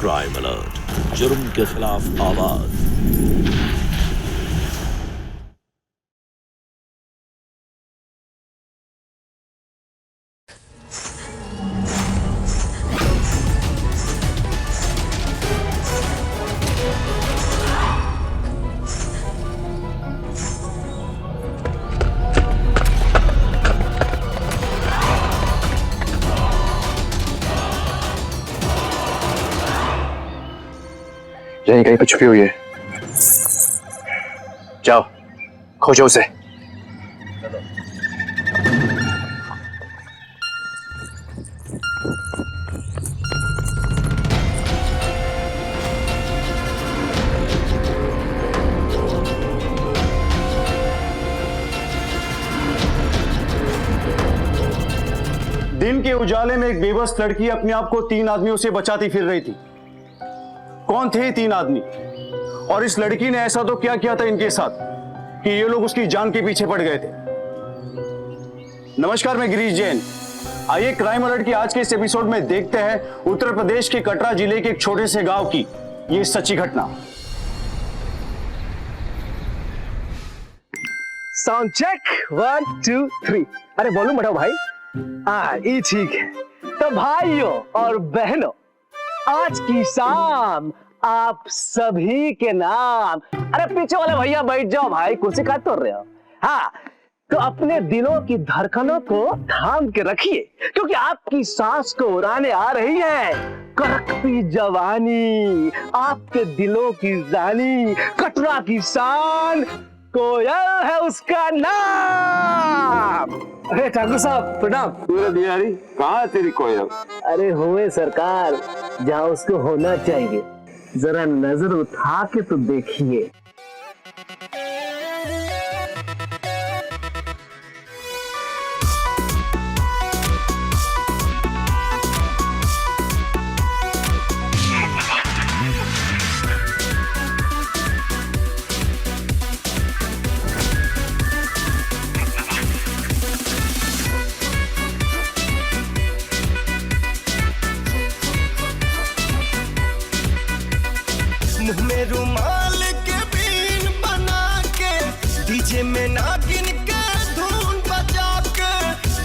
Crime alert, जुर्म के खिलाफ आवाज। यहीं कहीं पे छुपी हुई है, जाओ खोजो उसे। दिन के उजाले में एक बेबस लड़की अपने आप को 3 आदमियों से बचाती फिर रही थी। कौन थे 3 आदमी और इस लड़की ने ऐसा तो क्या किया था इनके साथ कि ये लोग उसकी जान के पीछे पड़ गए थे। नमस्कार, मैं गिरीश जैन। आइए क्राइम अलर्ट की आज के इस एपिसोड में देखते हैं उत्तर प्रदेश के कटरा जिले के एक छोटे से गांव की ये सच्ची घटना। Sound check 1 2 3। अरे वॉल्यूम बढ़ाओ भाई। ये ठीक है। तो भाइयों और बहनों, आज की शाम आप सभी के नाम, अरे पीछे वाले भैया बैठ जाओ भाई, कुर्सी काट तोड़ रहे हो। हाँ, तो अपने दिलों की धड़कनों को थाम के रखिए, क्योंकि आपकी सांस को उड़ाने आ रही है करकती जवानी, आपके दिलों की रानी, कटरा की शान, कोयल है उसका नाम। अरे ठाकुर साहब प्रणाम। बिहारी, कहाँ है तेरी कोयल? अरे हुए सरकार, जहाँ उसको होना चाहिए। जरा नजर उठा के तो देखिए। मुंह में रुमाल के बीन बना के, डीजे में नागिन के धुन बजा के,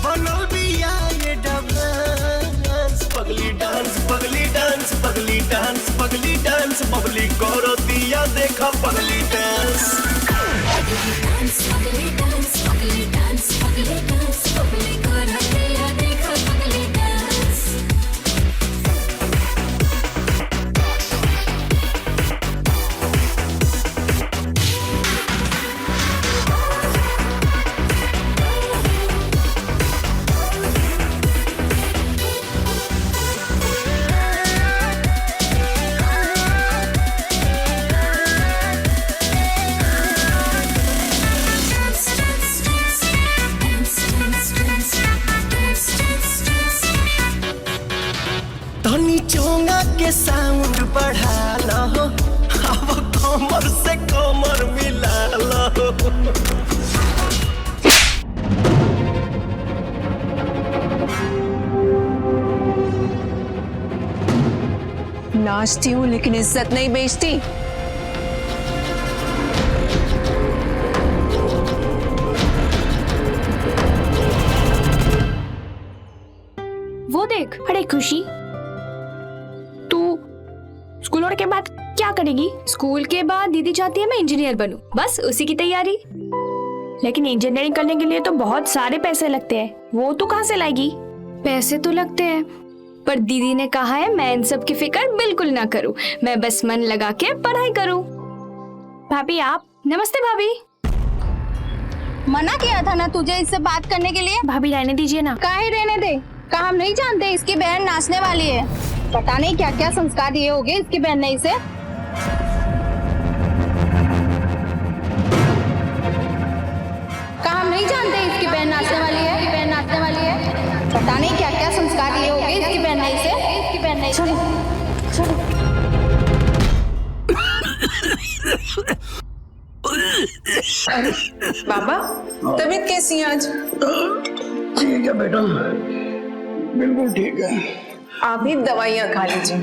बनल बिया ये डांस। पगली डांस, पगली डांस, पगली डांस, पगली डांस, बबली करो दिया देखा पगली डांस। पगली डांस, पगली डांस, पगली डांस, पगली डांस, बबली करो दिया देखा पगली डांस। धनी चोंगा के साउंड बढ़ा लो, अब कमर से कमर मिला लो। नाचती हूँ लेकिन इज्जत नहीं बेचती। वो देख, अरे खुशी, तू स्कूल के बाद क्या करेगी? स्कूल के बाद दीदी चाहती है मैं इंजीनियर बनूं, बस उसी की तैयारी। लेकिन इंजीनियरिंग करने के लिए तो बहुत सारे पैसे लगते हैं, वो तो कहाँ से लाएगी? पैसे तो लगते हैं, पर दीदी ने कहा है मैं इन सब की फिक्र बिल्कुल ना करूं, मैं बस मन लगा के पढ़ाई करूं। भाभी आप, नमस्ते भाभी। मना किया था ना तुझे इससे बात करने के लिए। भाभी रहने दीजिए ना। काहे रहने दे? कहा हम नहीं जानते इसकी बहन नाचने वाली है। पता नहीं क्या क्या संस्कार दिए होंगे इसकी बहन ने इसे। कहा हम नहीं जानते इसकी बहन नाचने वाली है, इसकी बहन नाचने वाली है। पता नहीं क्या क्या संस्कार दिए होंगे इसकी बहन ने इसे, इसकी बहन ने। चलो बाबा तबीयत कैसी है आज? ठीक है बेटा, बिल्कुल ठीक है। आप ही दवाइयाँ खा लीजिए,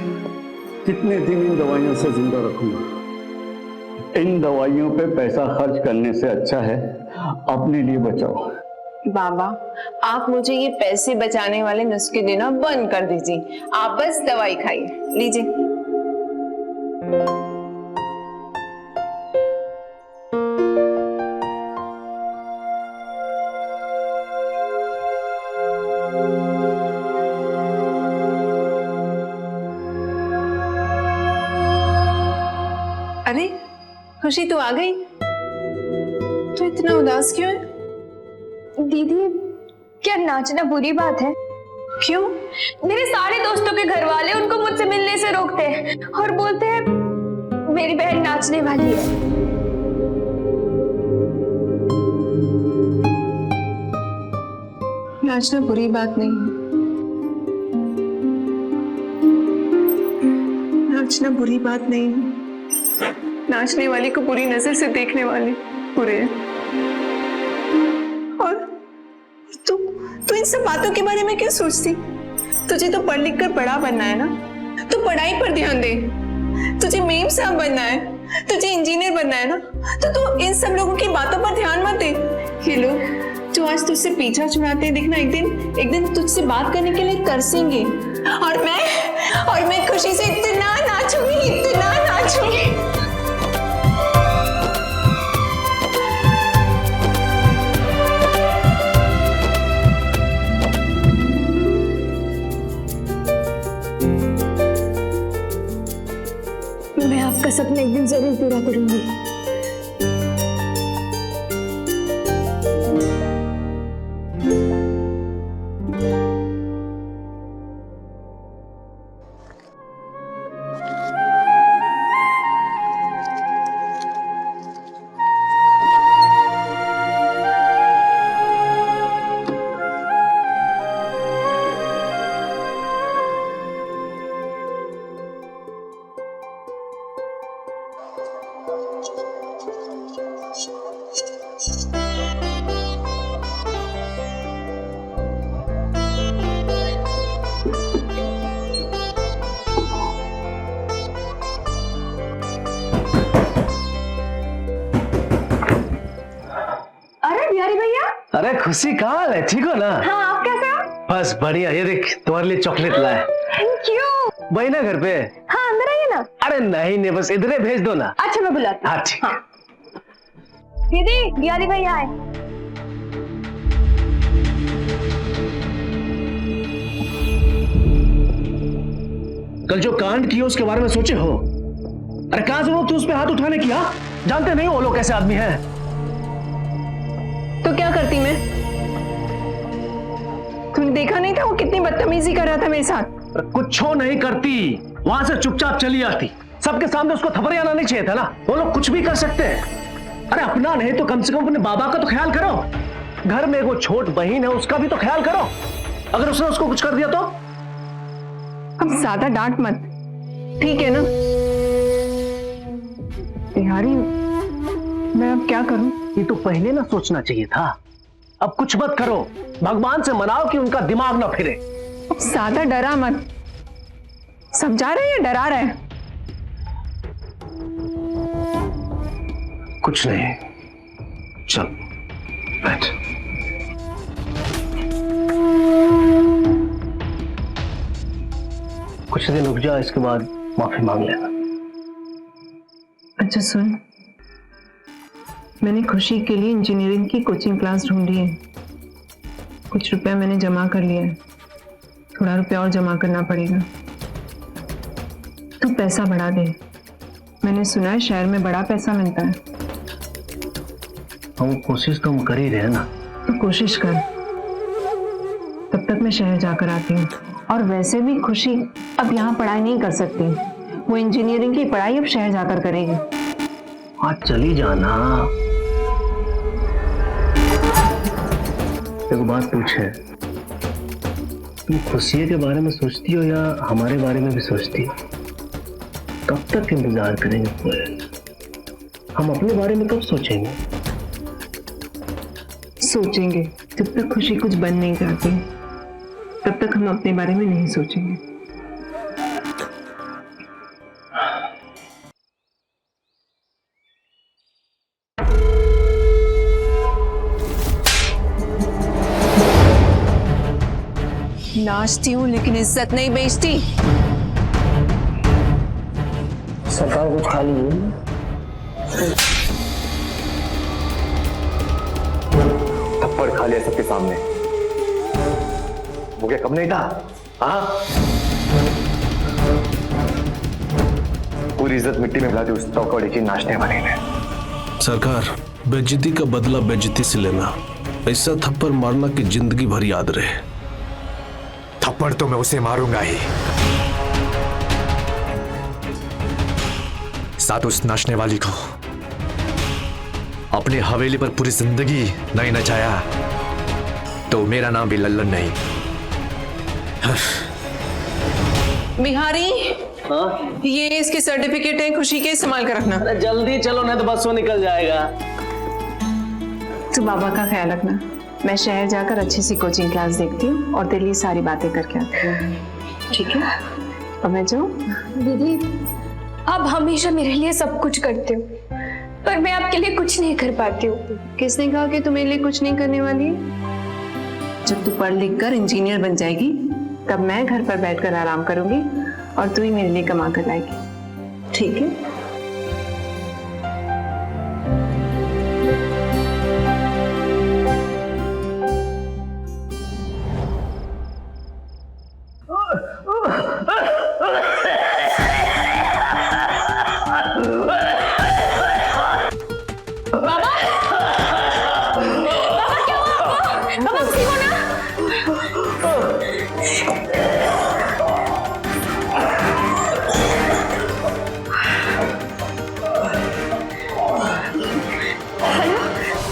कितने दिन इन दवाइयों से जिंदा रखूंगा। इन दवाइयों पे पैसा खर्च करने से अच्छा है अपने लिए बचाओ। बाबा, आप मुझे ये पैसे बचाने वाले नुस्खे देना बंद कर दीजिए। आप बस दवाई खाइए। लीजिए। अरे खुशी, तू आ गई? तू इतना उदास क्यों है? दीदी, क्या नाचना बुरी बात है? क्यों? मेरे सारे दोस्तों के घर वाले उनको मुझसे मिलने से रोकते हैं और बोलते हैं मेरी बहन नाचने वाली है। नाचना बुरी बात नहीं है। नाचना बुरी बात नहीं है। नाचने वाले को बुरी नजर से देखने वाले बुरे हैं। और तू इन सब बातों के बारे में क्यों सोचती? तुझे तो पढ़ लिख कर बड़ा बनना है ना, तू पढ़ाई पर ध्यान दे। तुझे मेम साहब बनना है, तुझे इंजीनियर बनना है ना, तो तू इन सब लोगों की बातों पर ध्यान मत दे। ये लोग जो आज तुझसे पीछा छुड़ाते हैं, देखना एक दिन तुझसे बात करने के लिए तरसेंगे। और मैं खुशी से इतना नाचूंगी। मैं आपका सपना एक दिन जरूर पूरा करूंगी। अरे खुशी, कहाँ हाल है? ठीक हो ना? हाँ, आप कैसे हो? बस बढ़िया। ये देख, तुम्हारे लिए चॉकलेट लाया। Thank you. वही ना घर पे? हाँ, अंदर आइए ना। अरे नहीं, बस इधर ही भेज दो ना। अच्छा, मैं बुलाती हूँ। हाँ ठीक। दीदी, बिहारी भैया आए। कल जो कांड किया उसके बारे में सोचे हो? अरे कहाँ जरूरत थी उस पे हाथ उठाने की? जानते नहीं वो लोग कैसे आदमी हैं? तो क्या करती मैं? तुमने देखा नहीं था वो कितनी बदतमीजी कर रहा था मेरे साथ? कुछ नहीं करती, वहां से चुपचाप चली आती। सबके सामने उसको थपड़ियां आना नहीं चाहिए था ना। वो लोग कुछ भी कर सकते हैं। अरे अपना नहीं तो कम से कम अपने बाबा का तो ख्याल करो। घर में वो छोट बहन है, उसका भी तो ख्याल करो। अगर उसने उसको कुछ कर दिया तो? अब ज्यादा डांट मत, ठीक है ना? बिहारी, मैं अब क्या करूं? ये तो पहले ना सोचना चाहिए था। अब कुछ मत करो, भगवान से मनाओ कि उनका दिमाग ना फिरे। अब ज्यादा डरा मत। समझा रहे हैं या डरा रहे हैं? कुछ नहीं, चल बैठ। कुछ दिन रुक जा, इसके बाद माफी मांग लेना। अच्छा सुन, मैंने खुशी के लिए इंजीनियरिंग की कोचिंग क्लास ढूंढी है। कुछ रुपया मैंने जमा कर लिया है, थोड़ा रुपया और जमा करना पड़ेगा। तू पैसा बढ़ा दे, मैंने सुना है शहर में बड़ा पैसा मिलता है। हम कोशिश तो हम कर ही रहे ना। तो कोशिश कर, तब तक मैं शहर जाकर आती हूँ। और वैसे भी खुशी अब यहाँ पढ़ाई नहीं कर सकती, वो इंजीनियरिंग की पढ़ाई अब शहर जाकर करेगी। आज चली जाना। एक बात पूछे, तुम खुशी के बारे में सोचती हो या हमारे बारे में भी सोचती हो? कब तक इंतजार करेंगे पूरे? हम अपने बारे में कब सोचेंगे? सोचेंगे जब तक खुशी कुछ बन नहीं जाती, तब तक हम अपने बारे में नहीं सोचेंगे। नाचती हूँ लेकिन इज्जत नहीं बेचती। सरकार कुछ खा लीजिए। थप्पड़ खा लिया सबके सामने। वो क्या कम नहीं था? हाँ, पूरी इज्जत मिट्टी में मिला दी उस तौकड़ी की नाचने वाली ने। सरकार, बेइज्जती का बदला बेइज्जती से लेना, ऐसा थप्पड़ मारना कि जिंदगी भर याद रहे। थप्पड़ तो मैं उसे मारूंगा ही, साथ उस नाचने वाली को। अपनी हवेली पर पूरी जिंदगी नहीं नचाया तो मेरा नाम भी लल्लन नहीं। बिहारी, ये इसके सर्टिफिकेट है, खुशी के संभाल कर रखना। अरे जल्दी चलो नहीं तो बस वो निकल जाएगा। तू बाबा का ख्याल रखना। मैं शहर जाकर अच्छी सी कोचिंग क्लास देखती हूँ और तेरे लिए सारी बातें करके आती हूँ, ठीक है? अब मैं जाऊँ? दीदी, आप हमेशा मेरे लिए सब कुछ करते हो, पर मैं आपके लिए कुछ नहीं कर पाती हूँ। किसने कहा कि तू मेरे लिए कुछ नहीं करने वाली है? जब तू पढ़ लिख कर इंजीनियर बन जाएगी तब मैं घर पर बैठकर आराम करूंगी और तू ही मेरे लिए कमा कर लाएगी, ठीक है?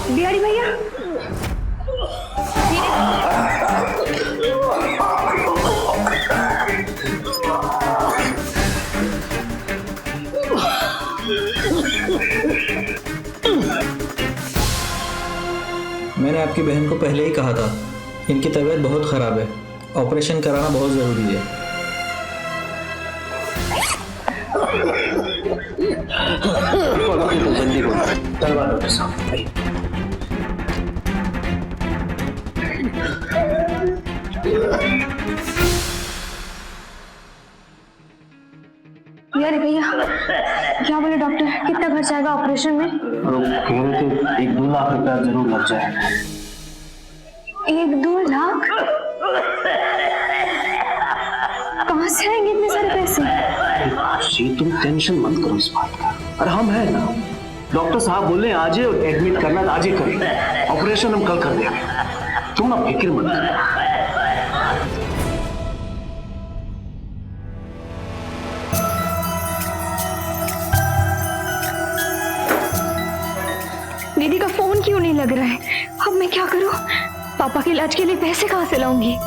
बिहारी भैया, मैंने आपकी बहन को पहले ही कहा था, इनकी तबीयत बहुत खराब है, ऑपरेशन कराना बहुत जरूरी है। बिहारी भैया, क्या बोले डॉक्टर? कितना खर्च आएगा ऑपरेशन में? कह रहे थे 1-2 लाख रुपया जरूर लग जाएगा। 1-2 लाख? कहाँ से आएंगे इतने सारे पैसे? तुम टेंशन मत करो इस बात का, और हम हैं ना। डॉक्टर साहब बोले आज ही एडमिट करना, आज ही करेंगे। ऑपरेशन हम कल कर देंगे, तुम ना फिक्र मत करो। दीदी का फोन क्यों नहीं लग रहा है? अब मैं क्या करूं? पापा के इलाज के लिए पैसे कहां से लाऊंगी?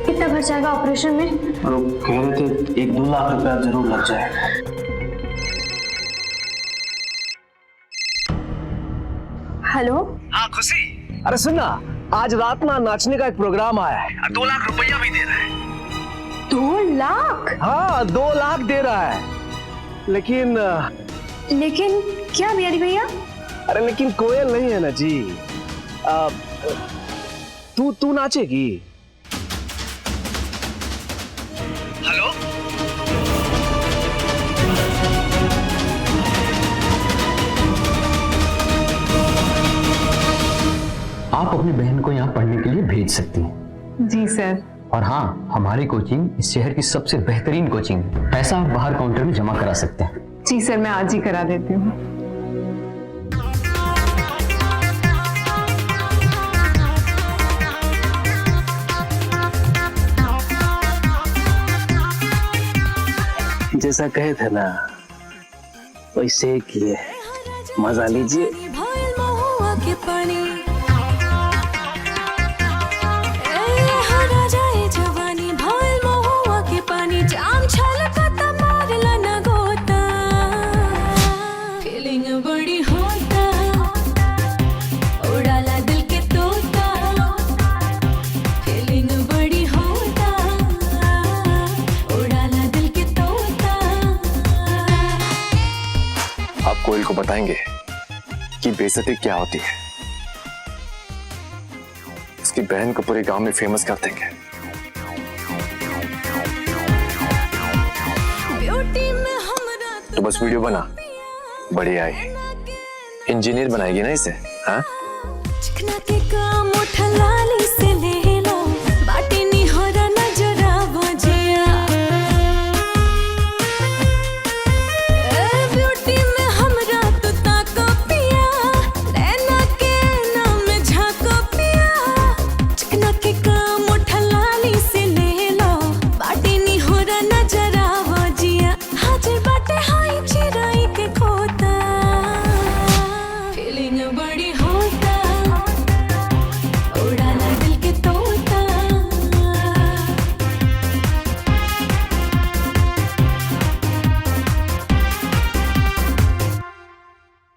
कितना खर्च आएगा ऑपरेशन में? कह रहे थे 1-2 लाख रुपया जरूर लग जाएगा। हेलो? हाँ खुशी, अरे सुनना, आज रात ना नाचने का एक प्रोग्राम आया है, 2 लाख रुपया भी दे रहा है। 2 लाख? हाँ 2 लाख दे रहा है, लेकिन क्या बिहारी भैया? अरे लेकिन कोयल नहीं है ना जी। तू नाचेगी? हेलो, आप अपनी बहन को यहाँ पढ़ने के लिए भेज सकती हैं। जी सर। और हाँ, हमारी कोचिंग इस शहर की सबसे बेहतरीन कोचिंग है। पैसा आप बाहर काउंटर में जमा करा सकते हैं। जी सर, मैं आज ही करा देती हूँ। जैसा कहे थे ना वैसे किए, मजा लीजिए। बड़ी हो बताएंगे कि बेइज्जती क्या होती है। उसकी बहन को पूरे गांव में फेमस कर देंगे। तो बस वीडियो बना, बढ़िया है, इंजीनियर बनाएगी ना इसे। हाँ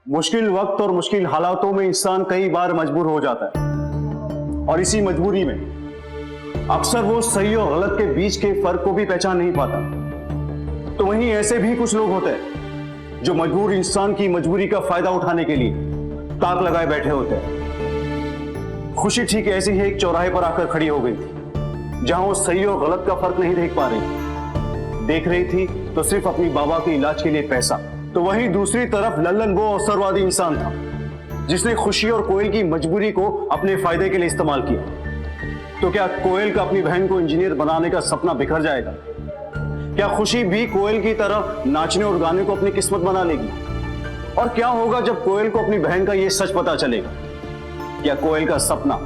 मुश्किल वक्त और मुश्किल हालातों में इंसान कई बार मजबूर हो जाता है, और इसी मजबूरी में अक्सर वो सही और गलत के बीच के फर्क को भी पहचान नहीं पाता। तो वहीं ऐसे भी कुछ लोग होते हैं जो मजबूर इंसान की मजबूरी का फायदा उठाने के लिए ताक लगाए बैठे होते हैं। खुशी ठीक ऐसी ही एक चौराहे पर आकर खड़ी हो गई थी, जहां वो सही और गलत का फर्क नहीं देख पा रही थी। देख रही थी तो सिर्फ अपनी बाबा के इलाज के लिए पैसा। तो वहीं दूसरी तरफ लल्लन वो अवसरवादी इंसान था जिसने खुशी और कोयल की मजबूरी को अपने फायदे के लिए इस्तेमाल किया। तो क्या कोयल का अपनी बहन को इंजीनियर बनाने का सपना बिखर जाएगा? क्या खुशी भी कोयल की तरह नाचने और गाने को अपनी किस्मत बना लेगी? और क्या होगा जब कोयल को अपनी बहन का यह सच पता चलेगा? क्या कोयल का सपना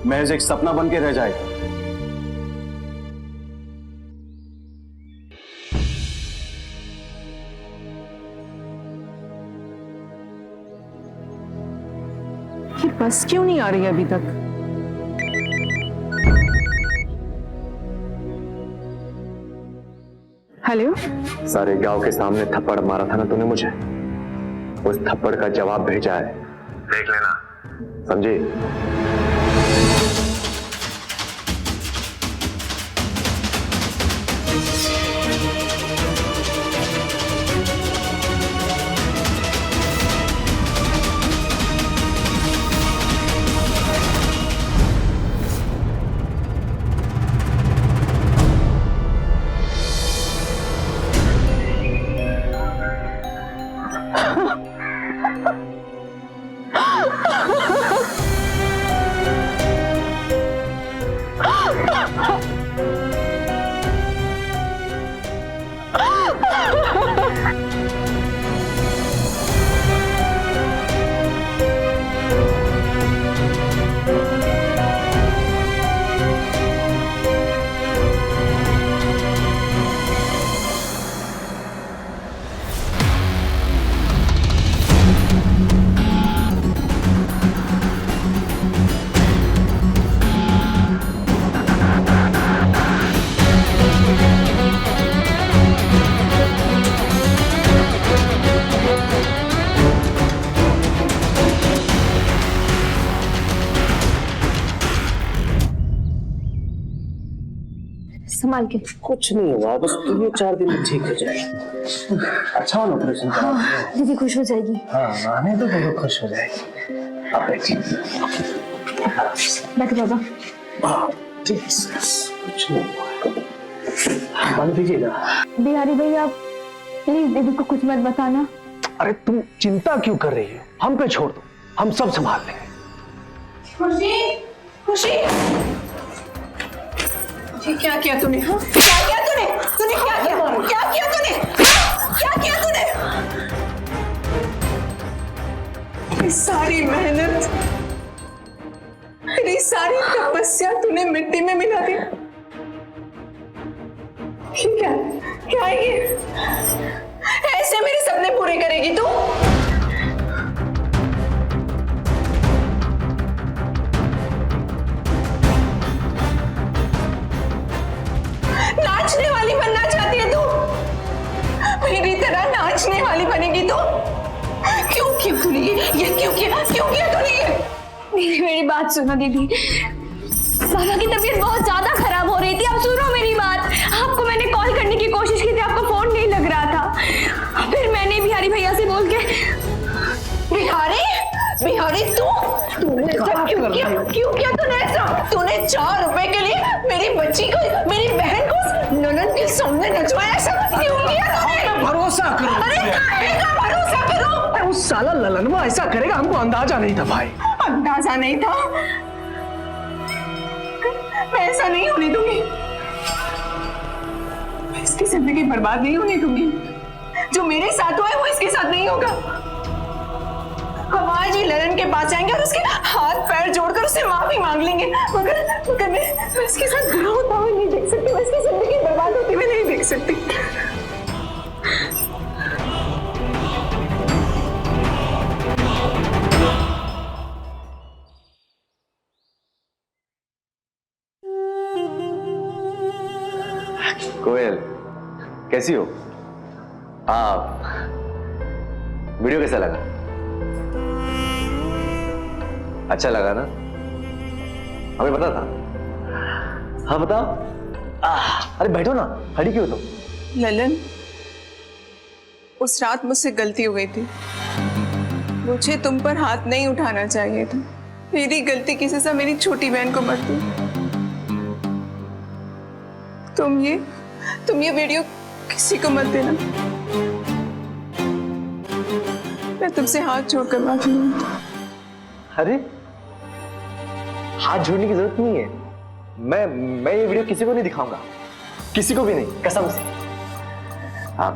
महज एक सपना बन के रह जाएगा? बस क्यों नहीं आ रही अभी तक? हेलो, सारे गांव के सामने थप्पड़ मारा था ना तूने मुझे, उस थप्पड़ का जवाब भेजा है, देख लेना, समझी? संभाल के। कुछ नहीं हुआ, बस ये 4 दिन में ठीक हो जाएगा। अच्छा ऑपरेशन करा दिया। दीदी खुश हो जाएगी। हाँ, माने तो बहुत खुश हो जाएगी। आप बैठिए। बैठो बाबा। ठीक है, कुछ नहीं हुआ। मान दीजिएगा। बिहारी भैया प्लीज दीदी को कुछ मत बताना। अरे तुम चिंता क्यों कर रही हो? हम पे छोड़ दो, हम सब संभाल लेंगे। खुशी, खुशी, क्या किया तूने? हाँ? क्या किया तूने? तूने क्या किया? क्या किया तूने? हाँ? क्या किया तूने? मेरी सारी मेहनत, मेरी सारी तपस्या तूने मिट्टी में मिला दी। क्या क्या है ये? ऐसे मेरे सपने पूरे करेगी तू? नाचने वाली बनना चाहती है तू? मेरी तरह नाचने वाली बनेगी तू? क्यों किया तूने ये क्यों किया तूने ये? मेरी बात सुनो दीदी, बाबा की तबीयत बहुत ज्यादा खराब हो रही थी। अब सुनो मेरी बात। आपको मैंने कॉल करने की कोशिश की थी, आपका फोन नहीं लग रहा था। फिर मैंने बिहारी भैया से बोल के बिहारी, बिहारी तूने ऐसा क्यों किया? क्यों किया तूने ऐसा? तूने 4 रुपए के लिए मेरी बच्ची को, मेरी बहन को ननद के सामने नचवाया, ऐसा क्यों किया तूने? भरोसा करो। अरे काहे का भरोसा करो? उस साला ललनवा ऐसा करेगा हमको अंदाजा नहीं था भाई। अंदाजा नहीं था? मैं ऐसा नहीं होने दूंगी, मैं इसकी जिंदगी बर्बाद नहीं होने दूंगी। जो मेरे साथ हुआ है वो इसके साथ नहीं होगा। हम आज ही ललन के पास जाएंगे और उसके हाथ पैर जोड़कर उससे माफी मांग लेंगे, मगर मैं इसके साथ बुरा होता हुआ नहीं देख सकती, मैं इसकी जिंदगी बर्बाद होती हुई नहीं देख सकती। कोयल, कैसी हो आप? वीडियो कैसा लगा? अच्छा लगा ना? हमें पता था। हाँ बताओ। अरे बैठो ना, खड़ी क्यों तुम? ललन, उस रात मुझसे गलती हो गई थी, मुझे तुम पर हाथ नहीं उठाना चाहिए था। मेरी गलती की सजा मेरी छोटी बहन को मत दो। तुम ये वीडियो किसी को मत देना। मैं तुमसे हाथ जोड़कर माफी मांगती हूं। अरे हाथ जोड़ने की जरूरत नहीं है। मैं ये वीडियो किसी को नहीं दिखाऊंगा, किसी को भी नहीं, कसम से। हाँ,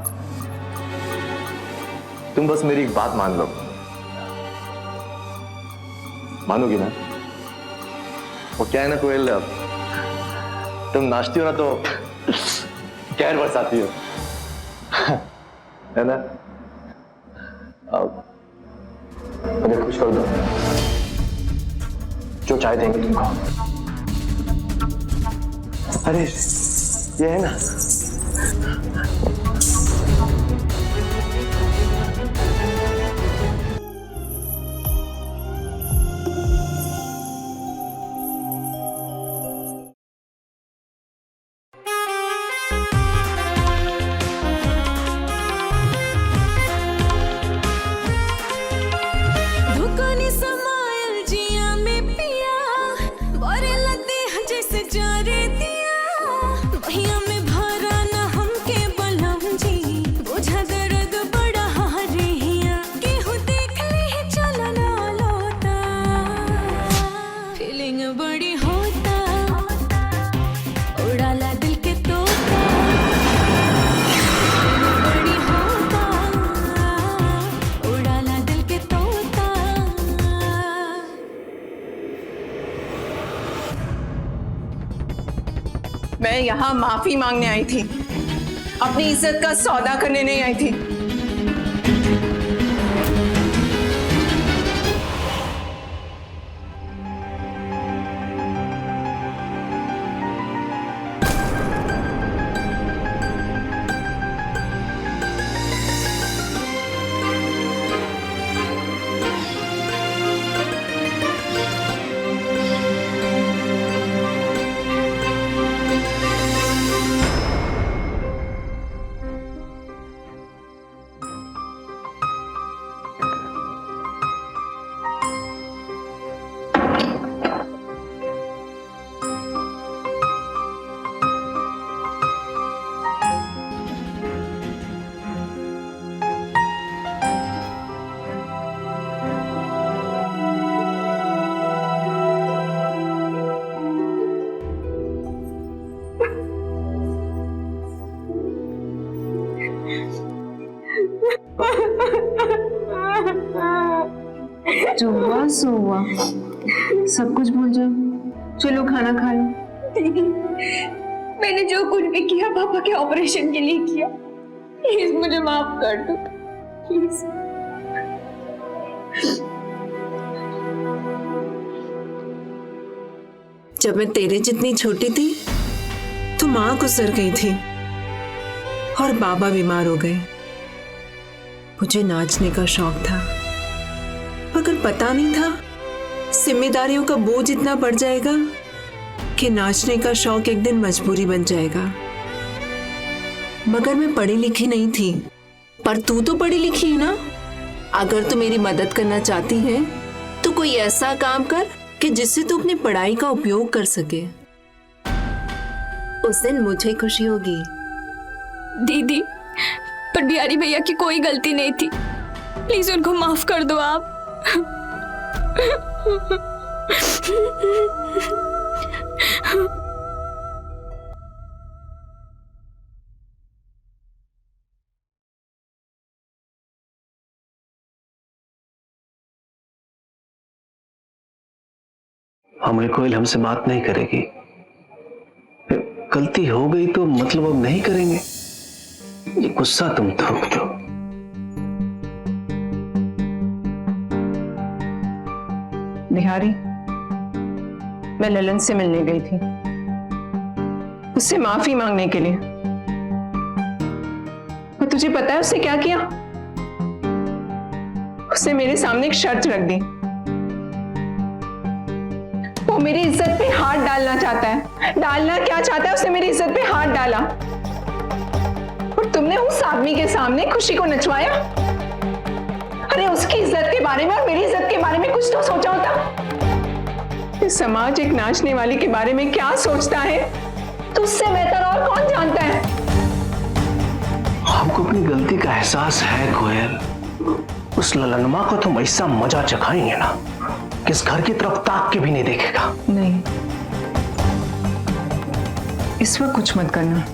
तुम बस मेरी एक बात मान लो। मानोगी ना? वो क्या है ना कोयल, तुम नाचती हो ना तो कहर बरसाती हो, है ना? मुझे खुश कर दो, जो चाहे देंगे तुमको। अरे ये है ना, मैं यहाँ माफी मांगने आई थी, अपनी इज्जत का सौदा करने नहीं आई थी। जो हुआ सो हुआ, सब कुछ भूल जाओ। चलो खाना खा लो। दीदी, मैंने जो कुछ भी किया पापा के ऑपरेशन के लिए किया, प्लीज मुझे माफ कर दो, प्लीज। जब मैं तेरे जितनी छोटी थी तो माँ गुजर गई थी और बाबा बीमार हो गए। मुझे नाचने का शौक था, मगर पता नहीं था जिम्मेदारियों का बोझ इतना बढ़ जाएगा कि नाचने का शौक एक दिन मजबूरी बन जाएगा। मगर मैं पढ़ी लिखी नहीं थी, पर तू तो पढ़ी लिखी है ना, अगर तू मेरी मदद करना चाहती है तो कोई ऐसा काम कर कि जिससे तू अपनी पढ़ाई का उपयोग कर सके। उस दिन मुझे खुशी होगी। दीदी, पर बिहारी भैया की कोई गलती नहीं थी, प्लीज उनको माफ कर दो आप। हमें कोई हमसे बात नहीं करेगी, गलती हो गई तो मतलब अब नहीं करेंगे, ये गुस्सा तुम थोक दो। बिहारी, मैं ललन से मिलने गई थी उससे माफी मांगने के लिए। और तुझे पता है उसने क्या किया? उसने मेरे सामने एक शर्त रख दी। वो मेरी इज्जत पे हाथ डालना चाहता है। डालना क्या चाहता है? उसने मेरी इज्जत पे हाथ डाला और तुमने उस आदमी के सामने खुशी को नचवाया। अरे उसकी इज्जत के बारे में और मेरी इज्जत के बारे में कुछ तो सोचा होता। इस समाज एक नाचने वाली के बारे में क्या सोचता है तो उससे बेहतर और कौन जानता है। हमको अपनी गलती का एहसास है कोयल। उस ललनमा को तुम ऐसा मजा चखाएंगे ना कि इस घर की तरफ ताक के भी नहीं देखेगा। नहीं, इस वक्त कुछ मत करना।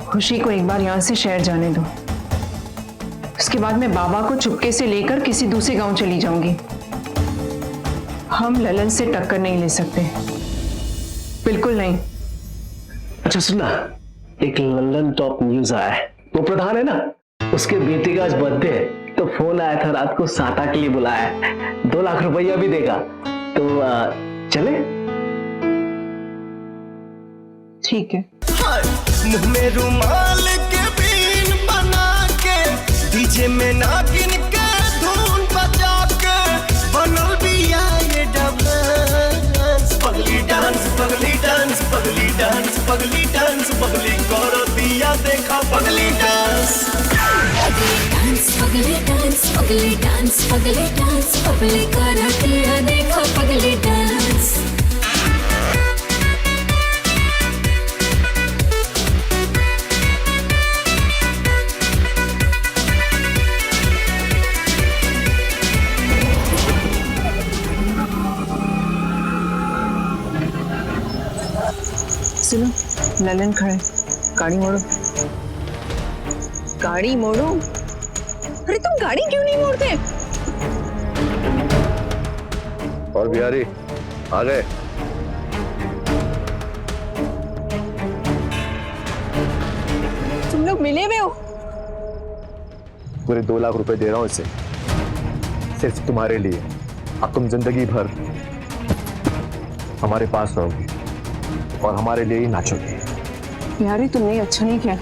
खुशी को एक बार यहां से शहर जाने दो, उसके बाद मैं बाबा को चुपके से लेकर किसी दूसरे गांव चली जाऊंगी। हम ललन से टक्कर नहीं ले सकते, बिल्कुल नहीं। अच्छा सुना, एक ललन टॉप न्यूज आया है। वो प्रधान है ना, उसके बेटे का आज बर्थडे है, तो फोन आया था रात को साटा के लिए बुलाया है। 2 लाख रुपया भी देगा, तो चले? ठीक है। मुंह में रुमाल के बीन बना के डीजे में नागिन के धुन बजा के बनल बिया ये डांस। पगली डांस, पगली डांस, पगली डांस, पगली डांस, पगली करो दिया देखा पगली डांस। पगली डांस, पगली डांस, पगली डांस, पगली करो दिया देखा पगली डांस। सुनो, ललन खड़े, गाड़ी मोड़ो। गाड़ी मोड़ो। अरे तुम गाड़ी क्यों नहीं मोड़ते? और बिहारी आ गए? तुम लोग मिले हुए हो? पूरे 2 लाख रुपए दे रहा हूं इसे, सिर्फ तुम्हारे लिए। अब तुम जिंदगी भर हमारे पास रहोगी और हमारे लिए ही नाचोगी। यार तुमने अच्छा नहीं किया।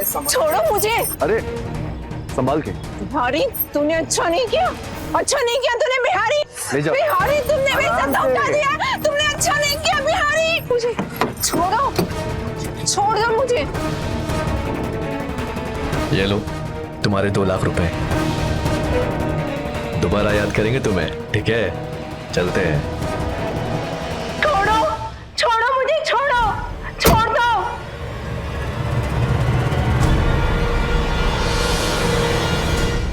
छोड़ो मुझे। अरे संभाल के। बिहारी तुमने अच्छा नहीं किया, अच्छा नहीं किया तूने बिहारी। बिहारी तुमने मेरे साथ धोखा दिया, तुमने अच्छा नहीं किया बिहारी। मुझे छोड़ो, छोड़ दो मुझे। ये लो तुम्हारे 2 लाख रुपए, दोबारा याद करेंगे तुम्हें, ठीक है? चलते हैं। छोड़ो, छोड़ो मुझे, छोड़ो, छोड़ दो।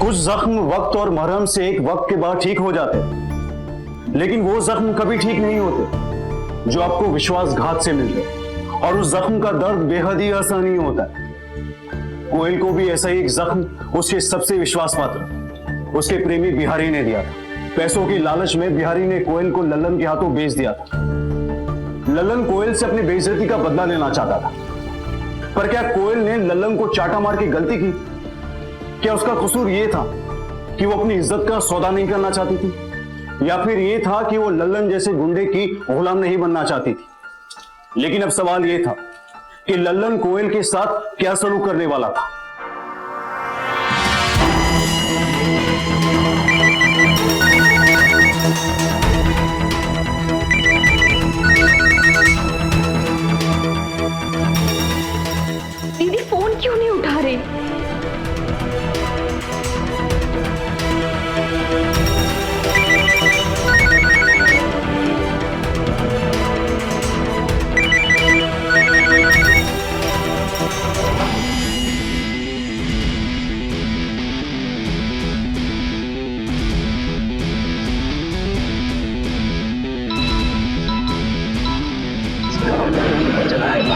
कुछ जख्म वक्त और मरहम से एक वक्त के बाद ठीक हो जाते हैं, लेकिन वो जख्म कभी ठीक नहीं होते जो आपको विश्वासघात से मिलते, और उस जख्म का दर्द बेहद ही आसानी होता है। कोयल को भी ऐसा ही एक जख्म उसके सबसे विश्वास पात्र, उसके प्रेमी बिहारी ने दिया था। पैसों की लालच में बिहारी ने कोयल को ललन के हाथों बेच दिया था। ललन कोयल से अपनी बेइज्जती का बदला लेना चाहता था, पर क्या कोयल ने ललन को चाटा मार के गलती की? क्या उसका कसूर यह था कि वो अपनी इज्जत का सौदा नहीं करना चाहती थी, या फिर यह था कि वो ललन जैसे गुंडे की गुलाम नहीं बनना चाहती थी? लेकिन अब सवाल यह था कि ललन कोयल के साथ क्या सलूक करने वाला था। दीदी फोन क्यों नहीं उठा रहे?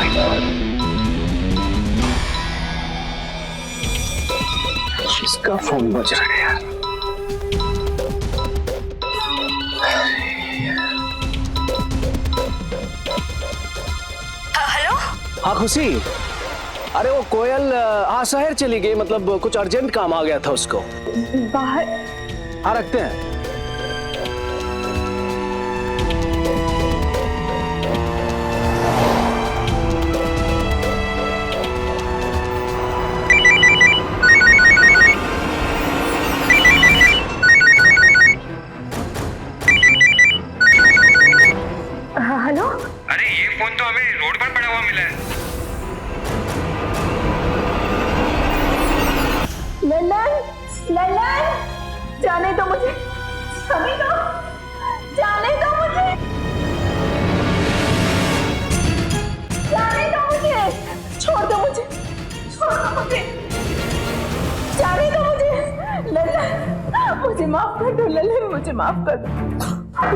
माय गॉड, इसका फोन बज रहा है यार। हेलो। हाँ खुशी, अरे वो कोयल हाँ शहर चली गई, मतलब कुछ अर्जेंट काम आ गया था उसको। बाहर। हाँ रखते हैं। हेलो। अरे ये फोन तो हमें रोड पर पड़ा हुआ मिला है। ललन, ललन, जाने दो मुझे, जाने दो, जाने दो मुझे, जाने दो मुझे, छोड़ दो मुझे, छोड़ दो मुझे, जाने दो मुझे, ललन, मुझे माफ कर दो, ललन, मुझे माफ कर दो,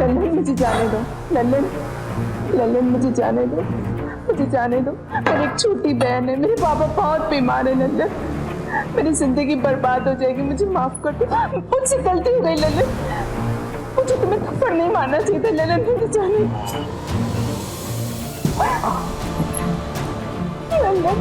ललन, मुझे जाने दो, ललन, ललन, मुझे जाने दो, मुझे जाने दो, मेरी एक छोटी बहन है, मेरे पापा बहुत बीमार है, ललन, मेरी जिंदगी बर्बाद हो जाएगी, मुझे माफ कर दो, मुझसे गलती हो गई ललन, मुझे तुम्हें थप्पड़ नहीं मारना चाहिए था ललन, मुझे जाने ललन।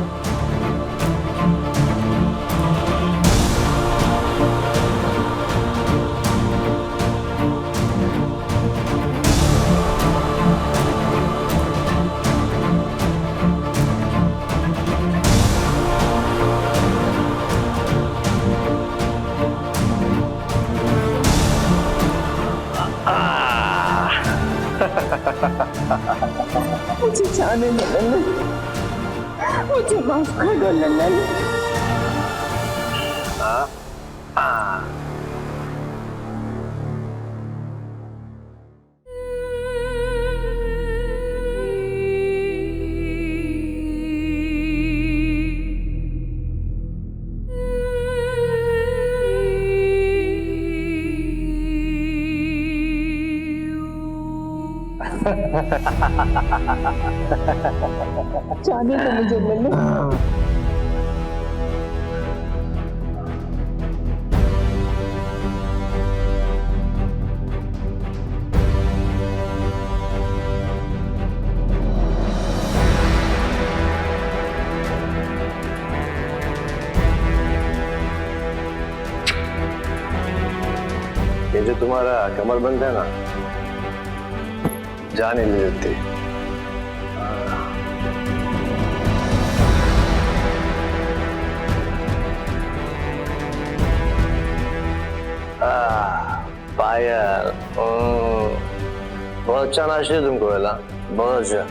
मुझे जाने दो ललन, मुझे माफ कर दो ललन। जाने दो मुझे ललन। ये जो तुम्हारा कमरबंद है ना, जाने नहीं देते। पायल, बहुत अच्छा नाचती है तुमको, है ना? बहुत अच्छा।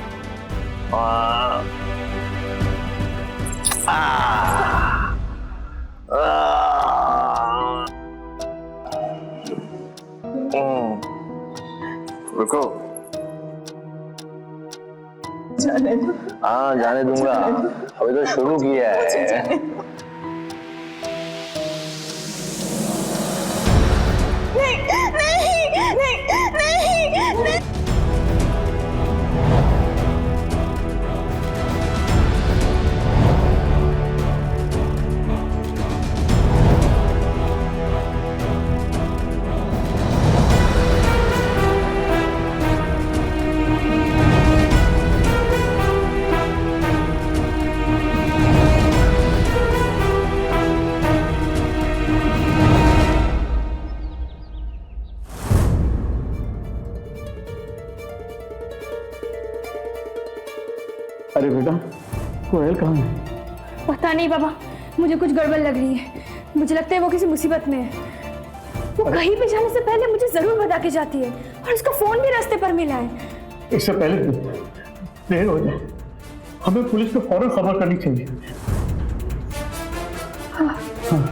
रुको। जाने दो। हाँ जाने दूंगा, अभी तो शुरू किया है। नहीं नहीं नहीं नहीं नहीं। अरे बेटा, कोयल कहाँ है? पता नहीं बाबा, मुझे कुछ गड़बड़ लग रही है। मुझे लगता है वो किसी मुसीबत में है। वो कहीं भी जाने से पहले मुझे जरूर बता के जाती है, और उसका फोन भी रास्ते पर मिला है। इससे पहले देर हो जाए, हमें पुलिस को फौरन खबर करनी चाहिए। हाँ। हाँ।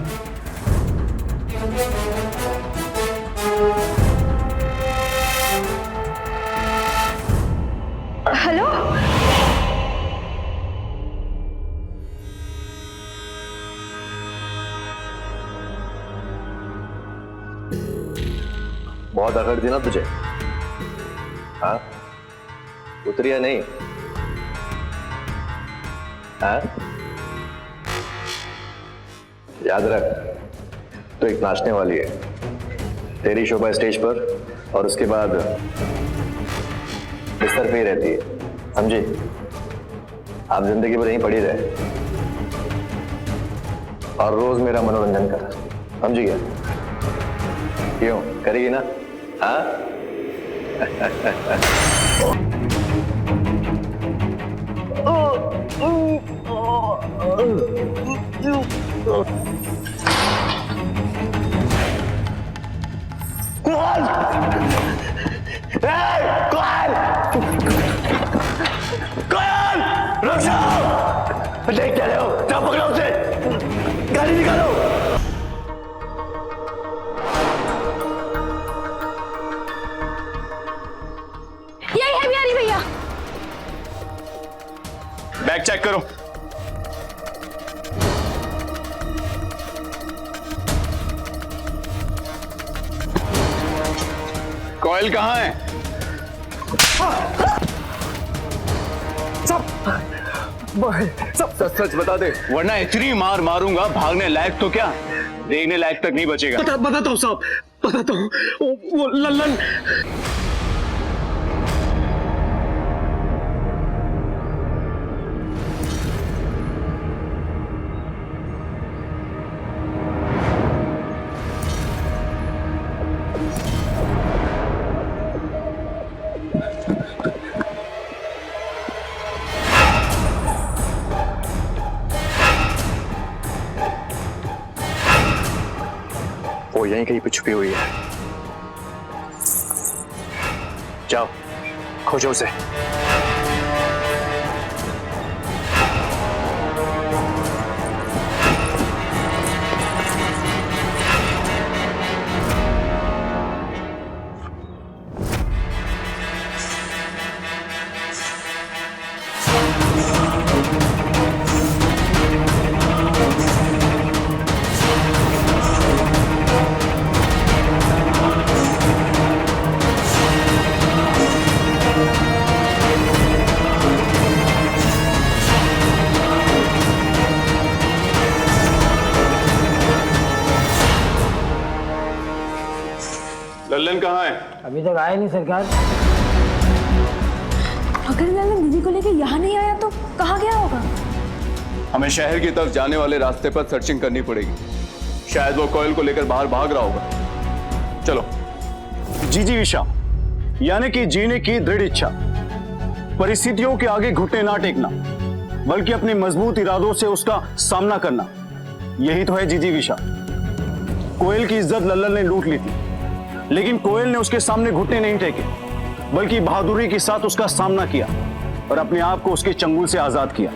हेलो, बहुत अकड़ थी ना तुझे? हाँ, उतरी या नहीं? हाँ? याद रख, तो एक नाचने वाली है। तेरी शोभा स्टेज पर और उसके बाद बिस्तर पे ही रहती है, समझी? आप जिंदगी भर यहीं पड़ी रहे और रोज मेरा मनोरंजन कर, समझी क्या? क्यों करेगी ना? हाँ? देख क्या रहे हो? जाओ पकड़ो उसे, गाड़ी निकालो। यही है बिहारी भैया। बैग चेक करो। कोयल कहाँ है? सब सच सच बता दे, वरना इतनी मार मारूंगा भागने लायक तो क्या, देखने लायक तक नहीं बचेगा। बताता हूँ साहब, बताता हूँ। वो लल्लन। वो यहीं कहीं पे छुपी हुई है, जाओ खोजो उसे। लल्लन कहाँ है? अभी तक आया नहीं सरकार। अगर लल्लन दीदी को लेके यहाँ नहीं आया तो कहाँ गया होगा? हमें शहर की तरफ जाने वाले रास्ते पर सर्चिंग करनी पड़ेगी, शायद वो कोयल को लेकर बाहर भाग रहा होगा। चलो। जी विशा, यानी कि जीने की दृढ़ इच्छा, परिस्थितियों के आगे घुटने ना टेकना, बल्कि अपने मजबूत इरादों से उसका सामना करना, यही तो है जी विशा। कोयल की इज्जत लल्लन ने लूट ली थी, लेकिन कोयल ने उसके सामने घुटने नहीं टेके, बल्कि बहादुरी के साथ उसका सामना किया और अपने आप को उसके चंगुल से आजाद किया।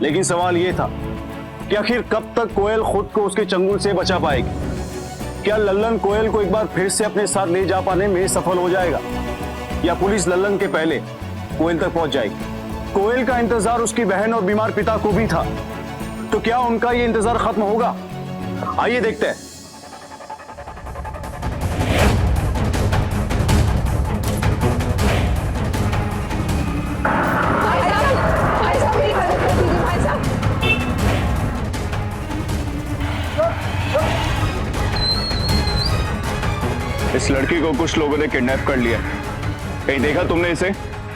लेकिन सवाल यह था कि आखिर कब तक कोयल खुद को उसके चंगुल से बचा पाएगी? क्या लल्लन कोयल को एक बार फिर से अपने साथ ले जा पाने में सफल हो जाएगा, या पुलिस लल्लन के पहले कोयल तक पहुंच जाएगी? कोयल का इंतजार उसकी बहन और बीमार पिता को भी था, तो क्या उनका यह इंतजार खत्म होगा? आइए देखते हैं। इस लड़की को कुछ लोगों ने किडनैप कर लिया, कहीं देखा तुमने इसे?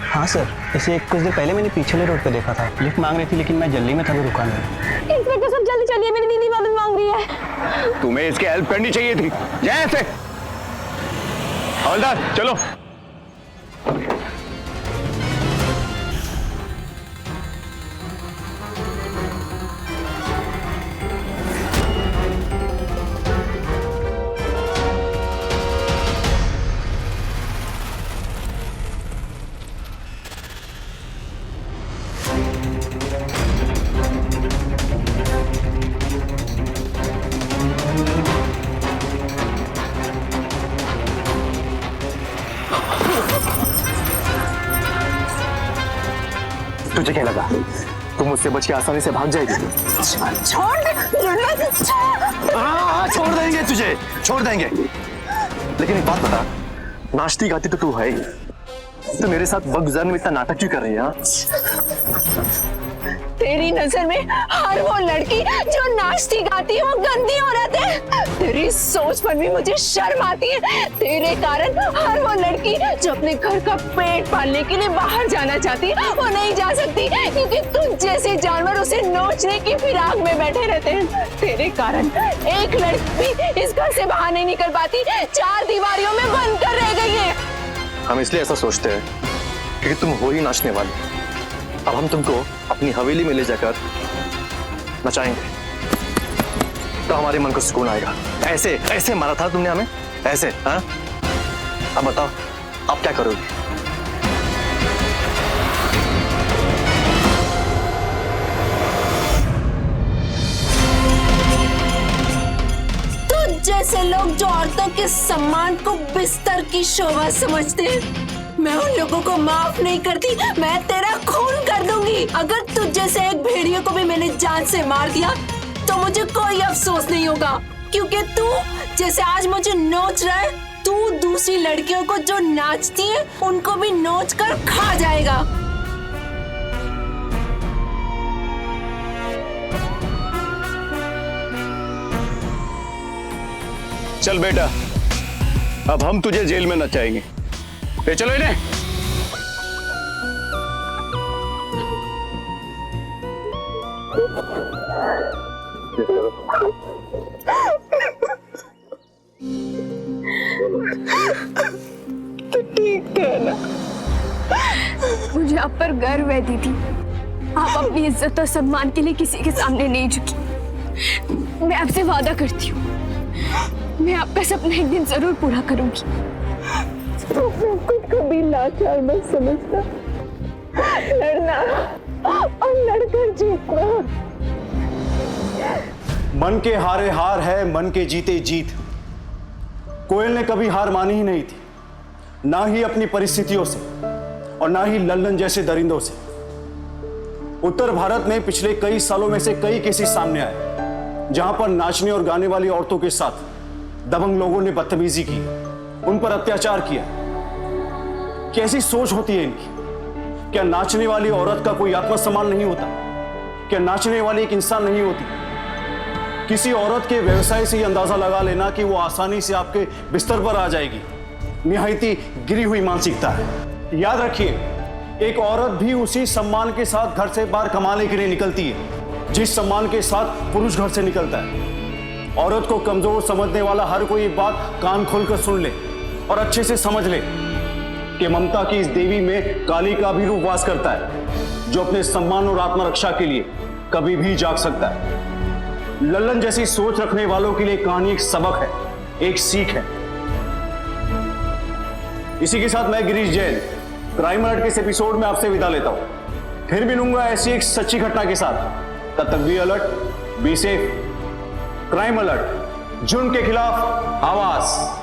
हाँ सर, इसे कुछ देर पहले मैंने पीछे रोड पे देखा था। लिफ्ट मांग रही थी, लेकिन मैं जल्दी में था तो रुका नहीं। इंस्पेक्टर साहब जल्दी चलिए, मेरी दीदी मदद मांग रही है। तुम्हें इसकी हेल्प करनी चाहिए थी, जाए ऐसे। हवलदार चलो। तुझे क्या लगा तुम मुझसे बच के आसानी से भाग जाएगी? छोड़ दे। हाँ, छोड़ देंगे तुझे, छोड़ देंगे। लेकिन एक बात बता, नाचती गाती तो तू है ही, तो मेरे साथ वक्त गुजारने में इतना नाटक क्यों कर रही है? तेरी नजर में हर वो लड़की जो नाचती गाती है वो गंदी औरत है। तेरी सोच पर भी मुझे शर्म आती है। तेरे कारण हर वो लड़की जो अपने घर का पेट पालने के लिए बाहर जाना चाहती है वो नहीं जा सकती, क्योंकि तुझ जैसे जानवर उसे नोचने की फिराक में बैठे रहते हैं। तेरे कारण एक लड़की भी इस घर से बाहर नहीं निकल पाती, 4 दीवारियों में बंद कर रह गई है। हम इसलिए ऐसा सोचते हैं क्योंकि तुम हो ही नाचने वाली। अब हम तुमको अपनी हवेली में ले जाकर नचाएंगे तो हमारे मन को सुकून आएगा। ऐसे ऐसे मारा था तुमने हमें, ऐसे। हाँ, अब बताओ आप क्या करोगे? तुझ जैसे लोग जो औरतों के सम्मान को बिस्तर की शोभा समझते हैं, मैं उन लोगों को माफ नहीं करती। मैं तेरा खून कर दूंगी। अगर तुझ जैसे एक भेड़िए को भी मैंने जान से मार दिया तो मुझे कोई अफसोस नहीं होगा, क्योंकि तू जैसे आज मुझे नोच रहा है, तू दूसरी लड़कियों को जो नाचती है उनको भी नोच कर खा जाएगा। चल बेटा, अब हम तुझे जेल में नचाएंगे। ले चलो इन्हें। तो ठीक है ना? मुझे आप पर गर्व है दीदी। आप अपनी इज्जत और सम्मान के लिए किसी के सामने नहीं झुकी। मैं आपसे वादा करती हूँ, मैं आपका सपना एक दिन जरूर पूरा करूंगी। तो कभी लाचार मत समझना, लड़ना और लड़कर जीतना। मन के हारे हार है, मन के जीते जीत। कोयल ने कभी हार मानी ही नहीं थी, ना ही अपनी परिस्थितियों से और ना ही लल्लन जैसे दरिंदों से। उत्तर भारत में पिछले कई सालों में से कई केसेस सामने आए जहां पर नाचने और गाने वाली औरतों के साथ दबंग लोगों ने बदतमीजी की, उन पर अत्याचार किया। कैसी सोच होती है इनकी? क्या नाचने वाली औरत का कोई आत्मसम्मान नहीं होता? क्या नाचने वाली एक इंसान नहीं होती? किसी औरत के व्यवसाय से ही अंदाजा लगा लेना कि वो आसानी से आपके बिस्तर पर आ जाएगी, निहायती गिरी हुई मानसिकता है। याद रखिए, एक औरत भी उसी सम्मान के साथ घर से बाहर कमाने के लिए निकलती है जिस सम्मान के साथ पुरुष घर से निकलता है। औरत को कमजोर समझने वाला हर कोई एक बात कान खोलकर सुन ले और अच्छे से समझ ले कि ममता की इस देवी में काली का भी रूप वास करता है, जो अपने सम्मान और आत्मरक्षा के लिए कभी भी जाग सकता है। लल्लन जैसी सोच रखने वालों के लिए कहानी एक सबक है, एक सीख है। इसी के साथ मैं गिरीश जैन क्राइम अलर्ट के इस एपिसोड में आपसे विदा लेता हूं। फिर मिलूंगा ऐसी एक सच्ची घटना के साथ। तब तक be alert, be safe. Crime alert, जुर्म के खिलाफ आवाज।